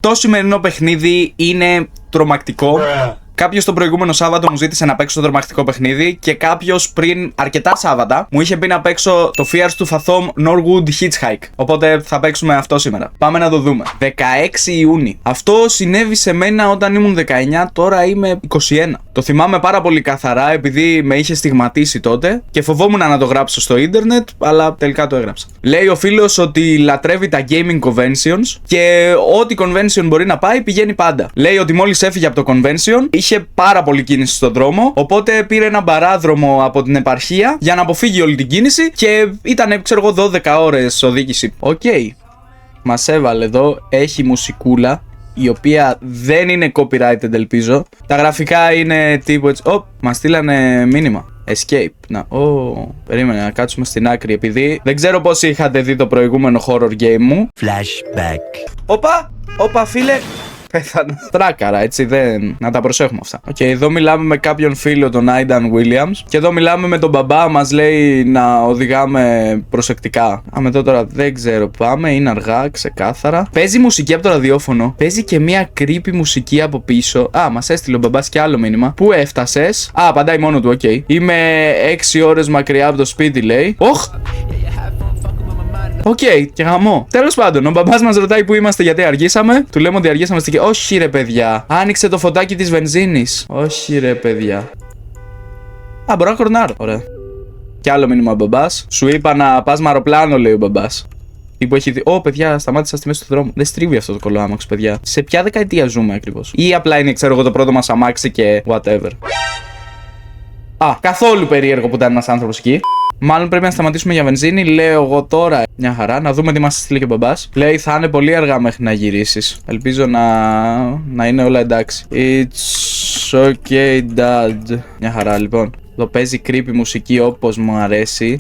Το σημερινό παιχνίδι είναι τρομακτικό. Κάποιος το προηγούμενο Σάββατο μου ζήτησε να παίξω το τρομακτικό παιχνίδι και κάποιος πριν αρκετά Σάββατα μου είχε πει να παίξω το Fears to Fathom Norwood Hitchhike. Οπότε θα παίξουμε αυτό σήμερα. Πάμε να το δούμε. 16 Ιούνιου. Αυτό συνέβη σε μένα όταν ήμουν 19, τώρα είμαι 21. Το θυμάμαι πάρα πολύ καθαρά επειδή με είχε στιγματίσει τότε και φοβόμουν να το γράψω στο ίντερνετ, αλλά τελικά το έγραψα. Λέει ο φίλος ότι λατρεύει τα gaming conventions και ό,τι convention μπορεί να πάει πηγαίνει πάντα. Λέει ότι μόλις έφυγε από το convention είχε πάρα πολύ κίνηση στον δρόμο, οπότε πήρε ένα παράδρομο από την επαρχία για να αποφύγει όλη την κίνηση και ήταν, ξέρω εγώ, 12 ώρες οδήγηση. Οκ. Μας έβαλε εδώ, έχει μουσικούλα, η οποία δεν είναι copyrighted, ελπίζω. Τα γραφικά είναι τύπου έτσι. Μας στείλανε μήνυμα. Escape. Να, περίμενε να κάτσουμε στην άκρη, επειδή δεν ξέρω πώς είχατε δει το προηγούμενο horror game μου. Flashback. Όπα, φίλε. Πέθανε. Τράκαρα, έτσι δεν. Να τα προσέχουμε αυτά. Οκ, εδώ μιλάμε με κάποιον φίλο, τον Aidan Williams. Και εδώ μιλάμε με τον μπαμπά, μας λέει να οδηγάμε προσεκτικά. Εδώ τώρα δεν ξέρω, πάμε, είναι αργά, ξεκάθαρα. Παίζει μουσική από το ραδιόφωνο. Παίζει και μια creepy μουσική από πίσω. Μας έστειλε ο μπαμπάς και άλλο μήνυμα. Πού έφτασες? Απαντάει μόνο του, οκ. Είμαι 6 ώρες μακριά από το σπίτι, λέει. Οκ, και γαμό. Τέλος πάντων, ο μπαμπάς μας ρωτάει που είμαστε γιατί αργήσαμε. Του λέμε ότι αργήσαμε στην. Όχι, ρε παιδιά. Άνοιξε το φωτάκι της βενζίνης. Όχι, ρε παιδιά. Μπορώ να κορνάρω. Ωραία. Κι άλλο μήνυμα ο μπαμπάς. Σου είπα να πας με αεροπλάνο, λέει ο μπαμπάς. Ή που έχει δει. Παιδιά, σταμάτησα στη μέση του δρόμου. Δεν στρίβει αυτό το κολοάμαξ, παιδιά. Σε ποια δεκαετία ζούμε ακριβώς? Ή απλά είναι, ξέρω εγώ, το πρώτο μας αμάξι και whatever. Καθόλου περίεργο που ήταν ένας άνθρωπος εκεί. Μάλλον πρέπει να σταματήσουμε για βενζίνη, λέω εγώ τώρα. Μια χαρά, να δούμε τι μας στείλει και ο μπαμπάς. Λέει θα είναι πολύ αργά μέχρι να γυρίσεις. Ελπίζω να είναι όλα εντάξει. It's okay, dad. Μια χαρά, λοιπόν. Εδώ παίζει creepy μουσική όπως μου αρέσει.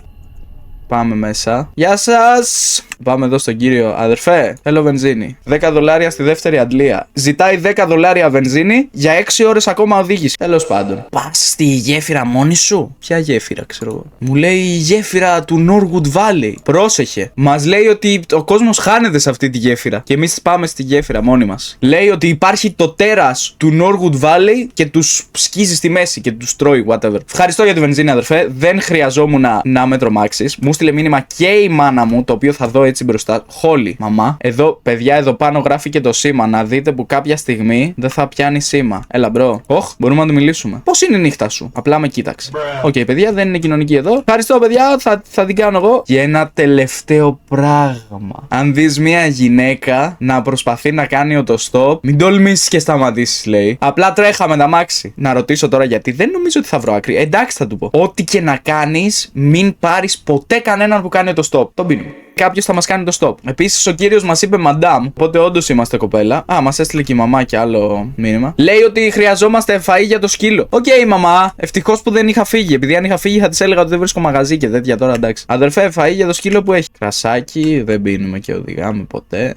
Πάμε μέσα. Γεια σας! Πάμε εδώ στον κύριο. Αδερφέ, θέλω βενζίνη. $10 στη δεύτερη αντλία. Ζητάει $10 βενζίνη για 6 ώρες ακόμα οδήγηση. Τέλος πάντων. Πας στη γέφυρα μόνη σου? Ποια γέφυρα, ξέρω εγώ? Μου λέει η γέφυρα του Norwood Valley. Πρόσεχε. Μας λέει ότι ο κόσμος χάνεται σε αυτή τη γέφυρα. Και εμείς πάμε στη γέφυρα μόνοι μας. Λέει ότι υπάρχει το τέρας του Norwood Valley και τους σκίζει στη μέση και τους τρώει, whatever. Ευχαριστώ για τη βενζίνη, αδερφέ. Δεν χρειαζόμουν να με τρομάξεις. Μου στείλε μήνυμα και η μάνα μου, το οποίο θα δω έτσι μπροστά. Χόλι, μαμά. Εδώ, παιδιά, εδώ πάνω γράφει και το σήμα. Να δείτε που κάποια στιγμή δεν θα πιάνει σήμα. Έλα, μπρο. Μπορούμε να του μιλήσουμε. Πώς είναι η νύχτα σου? Απλά με κοίταξε. Οκ, παιδιά, δεν είναι κοινωνική εδώ. Ευχαριστώ, παιδιά, θα την κάνω εγώ. Και ένα τελευταίο πράγμα. Αν δεις μια γυναίκα να προσπαθεί να κάνει οτοστόπ, μην τολμήσεις και σταματήσεις, λέει. Απλά τρέχαμε τα μάξι. Να ρωτήσω τώρα γιατί. Δεν νομίζω ότι θα βρω άκρη. Εντάξει, θα του πω. Ό,τι και να κάνεις, μην πάρεις ποτέ κανέναν που κάνει το stop. Τον πίνουμε. Κάποιος θα μας κάνει το stop. Επίσης, ο κύριος μας είπε madame, οπότε όντως είμαστε κοπέλα. Μας έστειλε και η μαμά και άλλο μήνυμα. Λέει ότι χρειαζόμαστε φαΐ για το σκύλο. Οκ, μαμά. Ευτυχώς που δεν είχα φύγει. Επειδή αν είχα φύγει θα της έλεγα ότι δεν βρίσκω μαγαζί και τέτοια τώρα, εντάξει. Αδερφέ, φαΐ για το σκύλο που έχει. Κρασάκι, δεν πίνουμε και οδηγάμε ποτέ.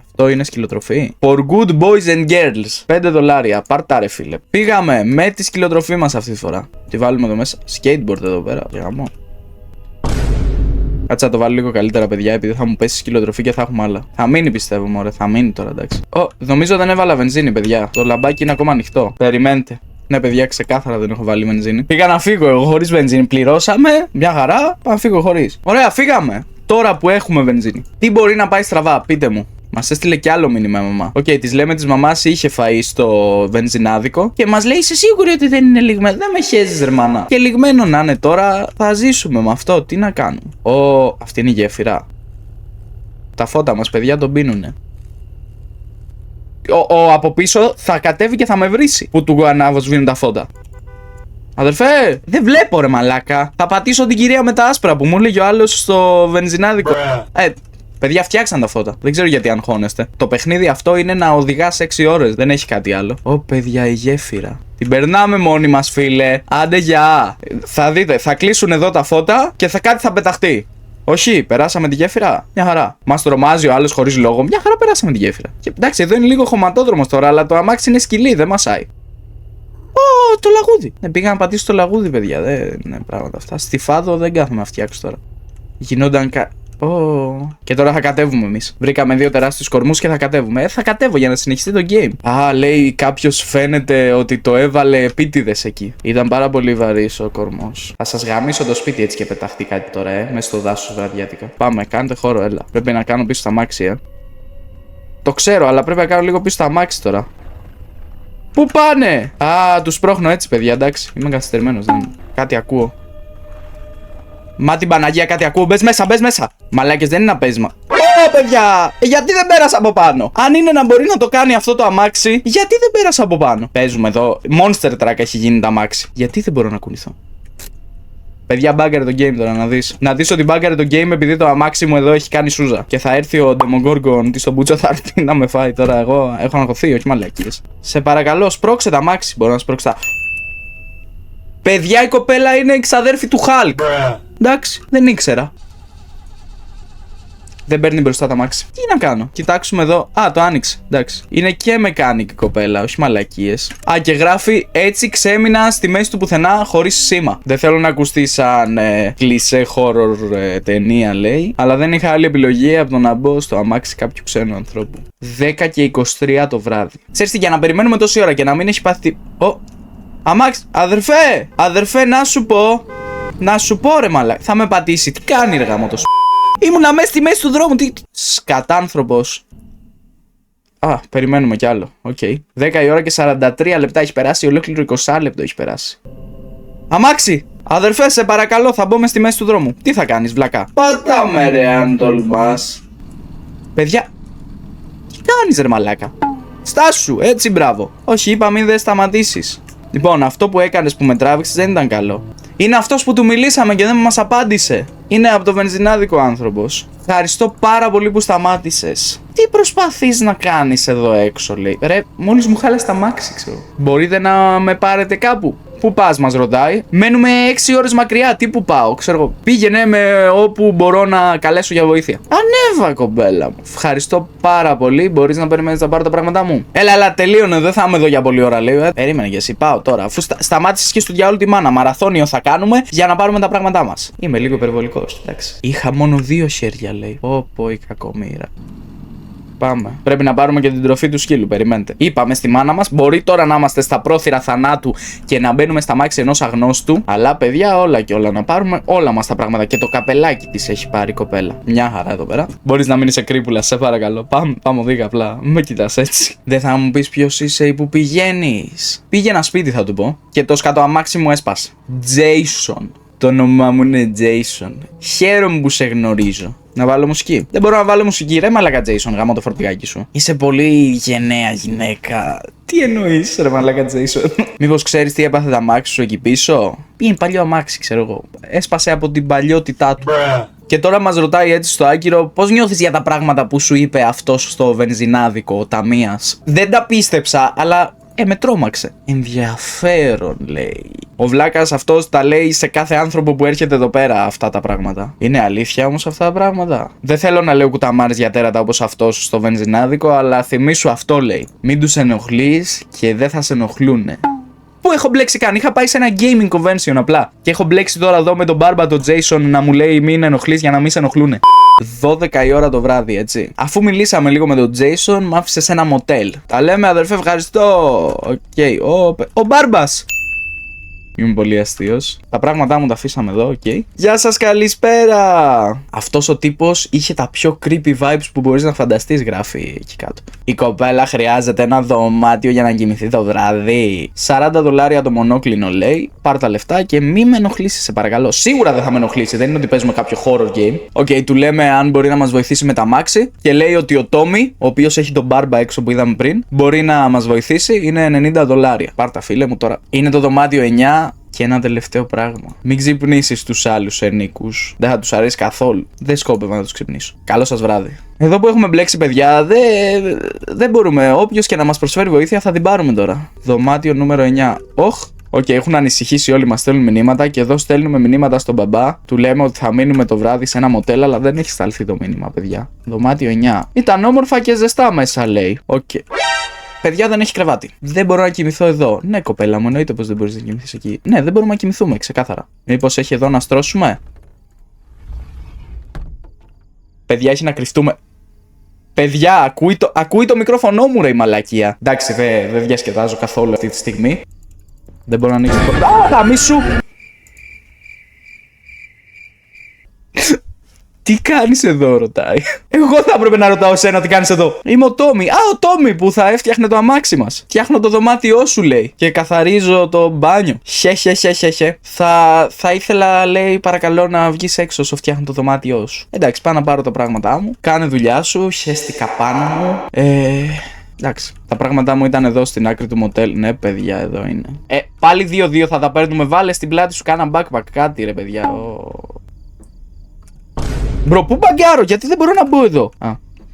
Αυτό είναι σκυλοτροφή. For good boys and girls. $5. Πάρτα, ρε φίλε. Πήγαμε με τη σκυλοτροφή μας αυτή τη φορά. Και βάλουμε εδώ μέσα skateboard εδώ πέρα. Γαμώ. Κάτσε να το βάλω λίγο καλύτερα, παιδιά, επειδή θα μου πέσει σκυλοτροφή και θα έχουμε άλλα. Θα μείνει, πιστεύω, μωρέ. Θα μείνει τώρα, εντάξει. Νομίζω δεν έβαλα βενζίνη, παιδιά. Το λαμπάκι είναι ακόμα ανοιχτό. Περιμένετε. Ναι, παιδιά, ξεκάθαρα δεν έχω βάλει βενζίνη. Πήγα να φύγω εγώ χωρίς βενζίνη. Πληρώσαμε. Μια χαρά. Πάμε να φύγω χωρίς. Ωραία, φύγαμε. Τώρα που έχουμε βενζίνη. Τι μπορεί να πάει στραβά, πείτε μου. Μας έστειλε κι άλλο μήνυμα η μαμά. Της λέμε της μαμάς είχε φαΐ στο βενζινάδικο και μας λέει είσαι σίγουρη ότι δεν είναι λιγμένο? Δεν με χέζεις, ρε μάνα. Και λιγμένο να είναι τώρα, θα ζήσουμε με αυτό. Τι να κάνουμε? Αυτή είναι η γέφυρα. Τα φώτα μας, παιδιά, τον πίνουνε. Από πίσω θα κατέβει και θα με βρίσει που του ανάβοσβήνουν τα φώτα. Αδερφέ, δεν βλέπω, ρε μαλάκα. Θα πατήσω την κυρία με τα άσπρα που μου έλεγε ο άλλος στο βενζινάδικο. Παιδιά, φτιάξαν τα φώτα. Δεν ξέρω γιατί αγχώνεστε. Το παιχνίδι αυτό είναι να οδηγάς 6 ώρες. Δεν έχει κάτι άλλο. Παιδιά, η γέφυρα. Την περνάμε μόνοι μας, φίλε. Άντε, γεια. Θα δείτε, θα κλείσουν εδώ τα φώτα και κάτι θα πεταχτεί. Όχι, περάσαμε τη γέφυρα. Μια χαρά. Μας τρομάζει ο άλλος χωρίς λόγο. Μια χαρά περάσαμε τη γέφυρα. Και εντάξει, εδώ είναι λίγο χωματόδρομος τώρα, αλλά το αμάξι είναι σκυλί, δεν μασάει. Το λαγούδι. Πήγα να πατήσω το λαγούδι, παιδιά. Δεν είναι πράγματα αυτά. Στη Φάδο δεν κάθομαι να φτιάξω τώρα. Γινόταν Και τώρα θα κατέβουμε εμείς. Βρήκαμε 2 τεράστιους κορμούς και θα κατέβουμε. Θα κατέβω για να συνεχιστεί το game. Α, λέει κάποιος φαίνεται ότι το έβαλε επίτηδες εκεί. Ήταν πάρα πολύ βαρύς ο κορμός. Θα σας γαμίσω το σπίτι έτσι και πεταχτεί κάτι τώρα, μέσα στο δάσος βραδιάτικα. Πάμε, κάντε χώρο, έλα. Πρέπει να κάνω πίσω στα μάξι, Το ξέρω, αλλά πρέπει να κάνω λίγο πίσω στα μάξι τώρα. Πού πάνε! Α, τους πρόχνω έτσι, παιδιά, εντάξει. Είμαι καθυστερημένος, δεν. Κάτι ακούω. Μα την Παναγία, κάτι ακούω. Μπες μέσα, μπες μέσα. Μαλάκες, δεν είναι ένα πέσμα. Παιδιά! Γιατί δεν πέρασα από πάνω? Αν είναι να μπορεί να το κάνει αυτό το αμάξι, γιατί δεν πέρασα από πάνω? Παίζουμε εδώ. Monster Truck έχει γίνει το αμάξι. Γιατί δεν μπορώ να κουνηθώ? Παιδιά, μπάγκαρε το game τώρα, να δεις. Να δεις ότι μπάγκαρε το game επειδή το αμάξι μου εδώ έχει κάνει σούζα. Και θα έρθει ο Demogorgon τι στον Μπούτσο θα έρθει να με φάει τώρα. Εγώ έχω αγχωθεί, όχι μαλακίες. Σε παρακαλώ, σπρώξε τα αμάξι. Μπορώ να σπρώξω τα. Παιδιά, η κοπέλα είναι εξαδέρφη του Hulk. Εντάξει, δεν ήξερα. Δεν παίρνει μπροστά τα μάξι. Τι να κάνω? Κοιτάξουμε εδώ. Α, το άνοιξε. Εντάξει. Είναι και μεκάνικη κοπέλα, όχι μαλακίες. Α, και γράφει έτσι ξέμεινα στη μέση του πουθενά χωρίς σήμα. Δεν θέλω να ακουστεί σαν κλισέ horror ταινία, λέει. Αλλά δεν είχα άλλη επιλογή από το να μπω στο αμάξι κάποιου ξένου ανθρώπου. 10 και 23 το βράδυ. Ξέρεις τι, για να περιμένουμε τόση ώρα και να μην έχει πάθει. Αμάξι. Αδερφέ! Αδερφέ, να σου πω. Να σου πω, ρε μαλάκα. Θα με πατήσει. Τι κάνει, ρε γάμο το Ήμουνα μέσα στη μέση του δρόμου. Σκατάνθρωπος. Α, περιμένουμε κι άλλο. Οκ. 10 η ώρα και 43 λεπτά έχει περάσει. Ολόκληρο 20 λεπτό έχει περάσει. Αμάξι! Αδερφέ, σε παρακαλώ, θα μπω μες στη μέση του δρόμου. Τι θα κάνεις, βλακά? Πατάμε, ρε, αν τολμάς. Παιδιά, τι κάνεις, ρε μαλάκα? Στάσου, έτσι, μπράβο. Όχι, είπα μην δεν σταματήσεις. Λοιπόν, αυτό που έκανες που με τράβηξες δεν ήταν καλό. Είναι αυτός που του μιλήσαμε και δεν μας απάντησε. Είναι από το βενζινάδικο άνθρωπος. Ευχαριστώ πάρα πολύ που σταμάτησες. Τι προσπαθείς να κάνεις εδώ έξω, λέει. Ρε, μόλις μου χάλασε τα μάξι, ξέρω. Μπορείτε να με πάρετε κάπου? Πού πας, μας ρωτάει. Μένουμε 6 ώρες μακριά. Τι που πάω, ξέρω εγώ. Πήγαινε με όπου μπορώ να καλέσω για βοήθεια. Ανέβα, κομπέλα μου. Ευχαριστώ πάρα πολύ. Μπορείς να περιμένεις να πάρω τα πράγματά μου? Έλα, τελείωνε. Δεν θα είμαι εδώ για πολλή ώρα, λέει. Περίμενε και εσύ, πάω τώρα. Αφού σταμάτησες και στο διάολο τη μάνα. Μαραθώνιο θα κάνουμε για να πάρουμε τα πράγματά μας. Είμαι λίγο υπερβολικός, εντάξει. Είχα μόνο 2 χέρια, λέει. Πω, η κακομοίρα. Πάμε. Πρέπει να πάρουμε και την τροφή του σκύλου. Περιμένετε. Είπαμε στη μάνα μας, μπορεί τώρα να είμαστε στα πρόθυρα θανάτου και να μπαίνουμε στα μάξι ενός αγνώστου. Αλλά παιδιά, όλα και όλα να πάρουμε όλα μας τα πράγματα. Και το καπελάκι της έχει πάρει η κοπέλα. Μια χαρά εδώ πέρα. Μπορείς να μείνεις σε κρύπουλα, σε παρακαλώ. Πάμε οδήγα απλά. Με κοιτάς έτσι. Δεν θα μου πεις ποιος είσαι ή που πηγαίνεις? Πήγαινα σπίτι, θα του πω. Και το σκατό αμάξι μου έσπασε. Jason. Το όνομά μου είναι Jason. Χαίρομαι που σε γνωρίζω. Να βάλω μουσική? Δεν μπορώ να βάλω μουσική, ρε μαλάκα Jason, γάμω το φορτηγάκι σου. Είσαι πολύ γενναία γυναίκα. Τι εννοείς, ρε μαλάκα Jason? Μήπως ξέρεις τι έπαθε τα αμάξι σου εκεί πίσω? Είναι παλιό αμάξι, ξέρω εγώ. Έσπασε από την παλιότητά του. Και τώρα μας ρωτάει έτσι στο άκυρο, πώς νιώθεις για τα πράγματα που σου είπε αυτός στο βενζινάδικο ταμείας? Δεν τα πίστεψα, αλλά με τρόμαξε. Ενδιαφέρον, λέει. Ο βλάκας αυτός τα λέει σε κάθε άνθρωπο που έρχεται εδώ πέρα αυτά τα πράγματα. Είναι αλήθεια όμως αυτά τα πράγματα? Δεν θέλω να λέω κουταμάρες για τέρατα όπως αυτός στο βενζινάδικο, αλλά θυμήσου αυτό, λέει. Μην τους ενοχλείς και δεν θα σε ενοχλούνε. Πού έχω μπλέξει καν? Είχα πάει σε ένα gaming convention απλά. Και έχω μπλέξει τώρα εδώ με τον μπάρμπα τον Jason να μου λέει μην ενοχλείς για να μην σε ενοχλούνε. 12 η ώρα το βράδυ, έτσι. Αφού μιλήσαμε λίγο με τον Jason, μ' άφησε σε ένα μοτέλ. Τα λέμε, αδερφέ, ευχαριστώ. Οκ. Ο μπάρμπας. Είμαι πολύ αστείος. Τα πράγματά μου τα αφήσαμε εδώ, οκ. Γεια σας, καλησπέρα. Αυτός ο τύπος είχε τα πιο creepy vibes που μπορείς να φανταστείς, γράφει εκεί κάτω. Η κοπέλα χρειάζεται ένα δωμάτιο για να κοιμηθεί το βράδυ. $40 το μονόκλινο, λέει. Πάρ' τα λεφτά και μη με ενοχλήσει, σε παρακαλώ. Σίγουρα δεν θα με ενοχλήσει, δεν είναι ότι παίζουμε κάποιο horror game. Οκ, του λέμε αν μπορεί να μας βοηθήσει με τα μάξι. Και λέει ότι ο Τόμι, ο οποίος έχει τον μπάρμπα έξω που είδαμε πριν, μπορεί να μας βοηθήσει. Είναι $90. Πάρ' τα, φίλε μου τώρα. Είναι το δωμάτιο 9. Και ένα τελευταίο πράγμα. Μην ξυπνήσεις τους άλλους ενίκους. Δεν θα τους αρέσει καθόλου. Δεν σκόπευα να τους ξυπνήσω. Καλό σας βράδυ. Εδώ που έχουμε μπλέξει, παιδιά, δεν μπορούμε. Όποιος και να μας προσφέρει βοήθεια θα την πάρουμε τώρα. Δωμάτιο νούμερο 9. Οκ, έχουν ανησυχήσει όλοι, μας στέλνουν μηνύματα και εδώ στέλνουμε μηνύματα στον μπαμπά. Του λέμε ότι θα μείνουμε το βράδυ σε ένα μοτέλ, αλλά δεν έχει σταλθεί το μήνυμα, παιδιά. Δωμάτιο 9. Ήταν όμορφα και ζεστά μέσα, λέει. Οκ. Παιδιά, δεν έχει κρεβάτι. Δεν μπορώ να κοιμηθώ εδώ. Ναι, κοπέλα μου, εννοείται πως δεν μπορείς να κοιμηθείς εκεί. Ναι, δεν μπορούμε να κοιμηθούμε, ξεκάθαρα. Μήπως έχει εδώ να στρώσουμε? Παιδιά, έχει να κρυφτούμε. Παιδιά, ακούει το μικρόφωνο μου, ρε η μαλακία. Εντάξει, δεν διασκεδάζω καθόλου αυτή τη στιγμή. Δεν μπορώ να ανοίξω. Γαμίσου! Τι κάνεις εδώ, ρωτάει. Εγώ θα έπρεπε να ρωτάω σένα τι κάνεις εδώ. Είμαι ο Τόμι. Ο Τόμι που θα έφτιαχνε το αμάξι μας. Φτιάχνω το δωμάτιό σου, λέει. Και καθαρίζω το μπάνιο. Θα ήθελα, λέει, παρακαλώ να βγεις έξω όσο φτιάχνω το δωμάτιό σου. Εντάξει, πάω να πάρω τα πράγματά μου. Κάνε δουλειά σου. Χέστηκα πάνω μου. Εντάξει. Τα πράγματά μου ήταν εδώ στην άκρη του μοτέλ. Ναι, παιδιά, εδώ είναι. Πάλι 2-2 θα τα παίρνουμε. Βάλε στην πλάτη σου κάνα backpack. Κάτι, ρε, παιδιά. Μπρο, πού μπαγκάρω, γιατί δεν μπορώ να μπω εδώ.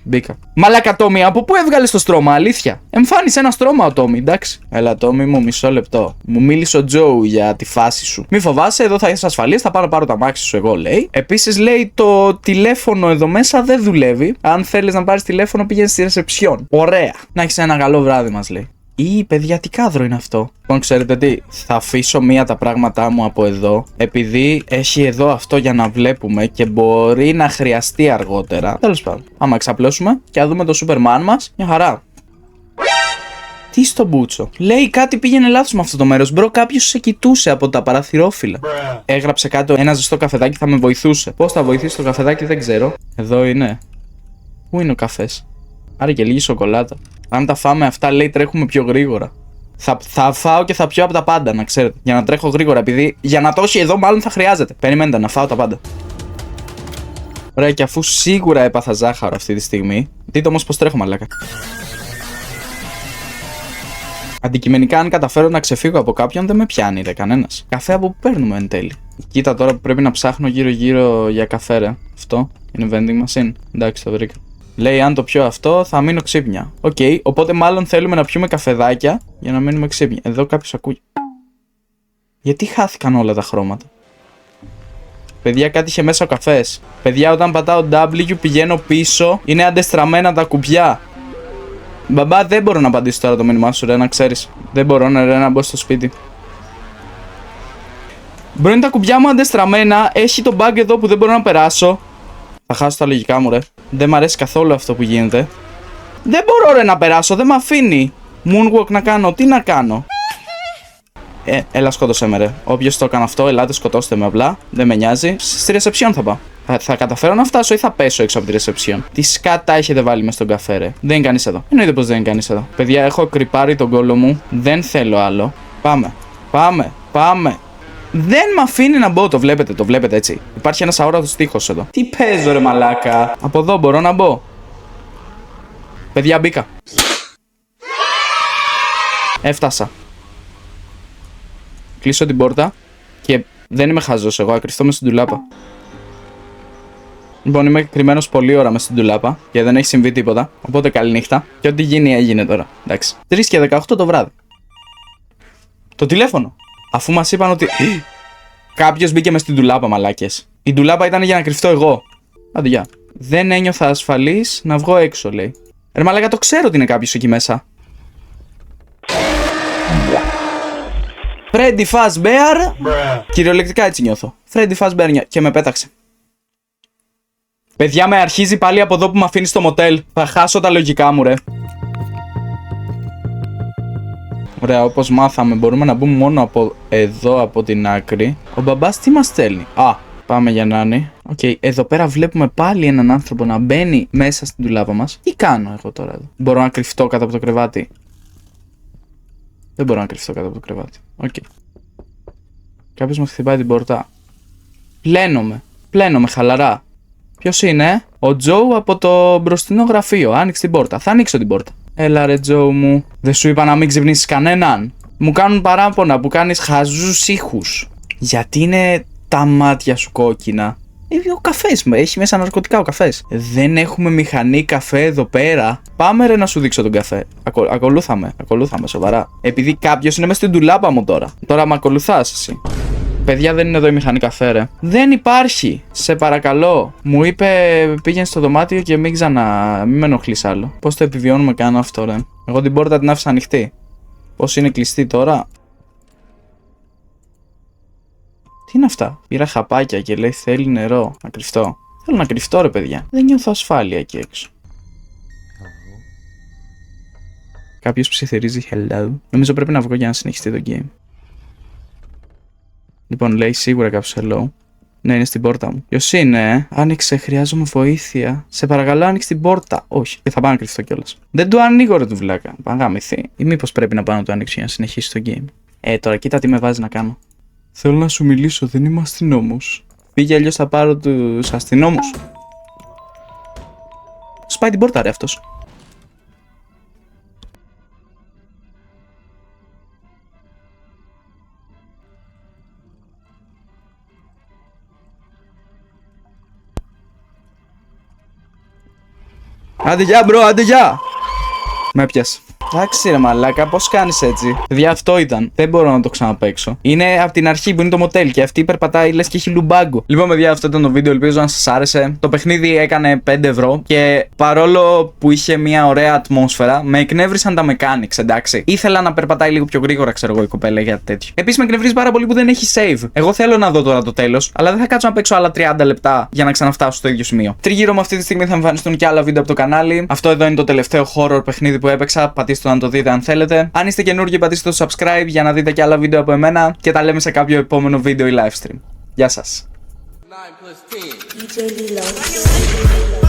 Μπήκα. Μαλάκα, Τόμι, από πού έβγαλες το στρώμα, αλήθεια. Εμφάνισε ένα στρώμα ο Τόμι, εντάξει. Έλα, Τόμι μου, μισό λεπτό. Μου μίλησε ο Τζόου για τη φάση σου. Μη φοβάσαι, εδώ θα είσαι ασφαλής, θα πάρω τα μάξι σου, εγώ, λέει. Επίσης, λέει, το τηλέφωνο εδώ μέσα δεν δουλεύει. Αν θέλεις να πάρεις τηλέφωνο, πήγαινε στη ρεσεψιόν. Ωραία. Να έχεις ένα καλό βράδυ, μας λέει. Παιδιά, τι κάδρο είναι αυτό. Λοιπόν, ξέρετε τι, θα αφήσω μία τα πράγματά μου από εδώ, επειδή έχει εδώ αυτό για να βλέπουμε και μπορεί να χρειαστεί αργότερα. Τέλος πάντων, άμα ξαπλώσουμε και να δούμε το Superman μας, μια χαρά. Τι στο μπούτσο. Λέει κάτι πήγαινε λάθος με αυτό το μέρος. Μπρο, κάποιος σε κοιτούσε από τα παραθυρόφυλλα. Έγραψε κάτω ένα ζεστό καφεδάκι θα με βοηθούσε. Πώς θα βοηθήσει το καφεδάκι δεν ξέρω. Εδώ είναι. Πού είναι ο καφές? Άρα και λίγη σοκολάτα. Αν τα φάμε αυτά, λέει, τρέχουμε πιο γρήγορα. Θα φάω και θα πιω από τα πάντα, να ξέρετε. Για να τρέχω γρήγορα, επειδή για να το έχει εδώ, μάλλον θα χρειάζεται. Περιμένετε να φάω τα πάντα. Ωραία, και αφού σίγουρα έπαθα ζάχαρο αυτή τη στιγμή, δείτε όμως πως τρέχω, μαλάκα. Αντικειμενικά, αν καταφέρω να ξεφύγω από κάποιον, δεν με πιάνει, ρε, κανένας. Καφέ από που παίρνουμε εν τέλει. Κοίτα τώρα που πρέπει να ψάχνω γύρω-γύρω για καφέ, ρε. Αυτό είναι vending machine. Εντάξει, το βρήκα. Λέει, αν το πιω αυτό, θα μείνω ξύπνια. Οκ, οπότε μάλλον θέλουμε να πιούμε καφεδάκια για να μείνουμε ξύπνια. Εδώ κάποιος ακούει. Γιατί χάθηκαν όλα τα χρώματα? Παιδιά, κάτι είχε μέσα ο καφές. Παιδιά, όταν πατάω W πηγαίνω πίσω, είναι αντεστραμμένα τα κουμπιά. Μπαμπά, δεν μπορώ να απαντήσω τώρα το μήνυμά σου, ρε, να ξέρεις. Δεν μπορώ, ρε, να μπω στο σπίτι. Μπρο, είναι τα κουμπιά μου αντεστραμμένα, έχει το bug εδώ που δεν μπορώ να περάσω. Θα χάσω τα λογικά μου, ρε. Δεν μ' αρέσει καθόλου αυτό που γίνεται. Δεν μπορώ, ρε, να περάσω, δεν με αφήνει. Moonwalk να κάνω, τι να κάνω? Έλα, σκότωσέ με, ρε. Όποιος το έκανε αυτό, ελάτε, σκοτώστε με απλά. Δεν με νοιάζει. Στη ρεσεψιόν θα πάω. Θα καταφέρω να φτάσω ή θα πέσω έξω από τη ρεσεψιόν? Τι σκάτα έχετε βάλει μες στον καφέ, ρε? Δεν είναι κανείς εδώ. Εννοείται πως δεν είναι κανείς εδώ. Παιδιά, έχω κρυπάρει τον κόλλο μου. Δεν θέλω άλλο. Πάμε. Δεν με αφήνει να μπω, το βλέπετε έτσι. Υπάρχει ένας αόρατος τείχος εδώ. Τι παίζω, ρε μαλάκα? Από εδώ μπορώ να μπω? Παιδιά, μπήκα. Έφτασα. Κλείσω την πόρτα και δεν είμαι χαζός εγώ, ακριστώ μες στην τουλάπα. Λοιπόν, είμαι κρυμμένος πολλή ώρα μες στην τουλάπα και δεν έχει συμβεί τίποτα. Οπότε καλή νύχτα. Και ό,τι γίνει έγινε τώρα. Εντάξει. 3 και 18 το βράδυ. Το τηλέφωνο. Αφού μας είπαν ότι κάποιος μπήκε μες στην τουλάπα, μαλάκες. Η τουλάπα ήταν για να κρυφτώ εγώ. Άντε, γεια. Δεν ένιωθα ασφαλής να βγω έξω, λέει. Ρε μαλάκα, το ξέρω ότι είναι κάποιος εκεί μέσα. Freddy Fazbear. Κυριολεκτικά έτσι νιώθω. Freddy Fazbear και με πέταξε. Παιδιά, με αρχίζει πάλι από εδώ που με αφήνει στο μοτέλ. Θα χάσω τα λογικά μου, ρε. Ωραία, όπως μάθαμε, μπορούμε να μπούμε μόνο από εδώ, από την άκρη. Ο μπαμπάς τι μας στέλνει? Πάμε για να είναι. Οκ, εδώ πέρα βλέπουμε πάλι έναν άνθρωπο να μπαίνει μέσα στην τουλάπα μας. Τι κάνω εγώ τώρα εδώ? Μπορώ να κρυφτώ κάτω από το κρεβάτι? Δεν μπορώ να κρυφτώ κάτω από το κρεβάτι. Οκ. Κάποιος μου χτυπάει την πόρτα. Πλένομαι χαλαρά. Ποιος είναι? Ο Τζόου από το μπροστινό γραφείο. Άνοιξε την πόρτα. Θα ανοίξω την πόρτα. Έλα, ρε Τζόου μου. Δεν σου είπα να μην ξυπνήσεις κανέναν? Μου κάνουν παράπονα που κάνεις χαζούς ήχους. Γιατί είναι τα μάτια σου κόκκινα? Ο καφές μου έχει μέσα ναρκωτικά ο καφές. Δεν έχουμε μηχανή καφέ εδώ πέρα. Πάμε, ρε, να σου δείξω τον καφέ. Ακολούθαμε, σοβαρά. Επειδή κάποιος είναι μέσα στην τουλάπα μου τώρα. Τώρα με ακολουθάς εσύ. Παιδιά, δεν είναι εδώ η μηχανή καφέ, ρε. Δεν υπάρχει. Σε παρακαλώ. Μου είπε πήγαινε στο δωμάτιο και μην με ενοχλείς άλλο. Πώς το επιβιώνουμε καν αυτό, ρε? Εγώ την πόρτα την άφησα ανοιχτή. Πώς είναι κλειστή τώρα? Τι είναι αυτά? Πήρα χαπάκια και λέει θέλει νερό. Να κρυφτώ. Θέλω να κρυφτώ, ρε παιδιά. Δεν νιώθω ασφάλεια εκεί έξω. Κάποιος ψιθυρίζει hello. Νομίζω πρέπει να βγω για να συνεχιστεί το game. Λοιπόν, λέει σίγουρα κάποιος hello. Ναι, είναι στην πόρτα μου. Ποιος είναι, Άνοιξε, χρειάζομαι βοήθεια. Σε παρακαλώ, άνοιξε την πόρτα. Όχι, δεν θα πάω να κρυφτώ κιόλας. Δεν του ανοίγω, ρε του βλάκα. Πάω να γαμηθεί. Ή μήπως πρέπει να πάω να το ανοίξω για να συνεχίσει το game. Τώρα κοίτα τι με βάζει να κάνω. Θέλω να σου μιλήσω, δεν είμαι αστυνόμος. Πήγε, αλλιώς θα πάρω τους αστυνόμους. Σπάει την πόρτα, ρε αυτός. Άντε γεια, μπρο, άντε γεια! Με έπιασε. Εντάξει ρε μαλάκα, πώς κάνεις έτσι. Παιδιά, αυτό ήταν. Δεν μπορώ να το ξαναπαίξω. Είναι από την αρχή που είναι το μοτέλ και αυτή περπατάει λες και έχει λουμπάγκο. Λοιπόν, παιδιά, αυτό ήταν το βίντεο. Ελπίζω να σας άρεσε. Το παιχνίδι έκανε 5 ευρώ και παρόλο που είχε μια ωραία ατμόσφαιρα, με εκνεύρισαν τα mechanics, εντάξει. Ήθελα να περπατάει λίγο πιο γρήγορα, ξέρω εγώ, η κοπέλα για τέτοιο. Επίσης, με εκνευρίζει πάρα πολύ που δεν έχει save. Εγώ θέλω να δω τώρα το τέλος, αλλά δεν θα κάτσω να παίξω άλλα 30 λεπτά για να ξαναφτάσω στο ίδιο σημείο. Τριγύρω μου αυτή τη στιγμή θα εμφανιστούν και άλλα βίντεο από το κανάλι. Αυτό εδώ είναι το τελευταίο horror παιχνίδι που έπαιξα. Πατήστε το να το δείτε αν θέλετε. Αν είστε καινούργιοι, πατήστε το subscribe για να δείτε και άλλα βίντεο από εμένα και τα λέμε σε κάποιο επόμενο βίντεο ή live stream. Γεια σας. 9 + 10.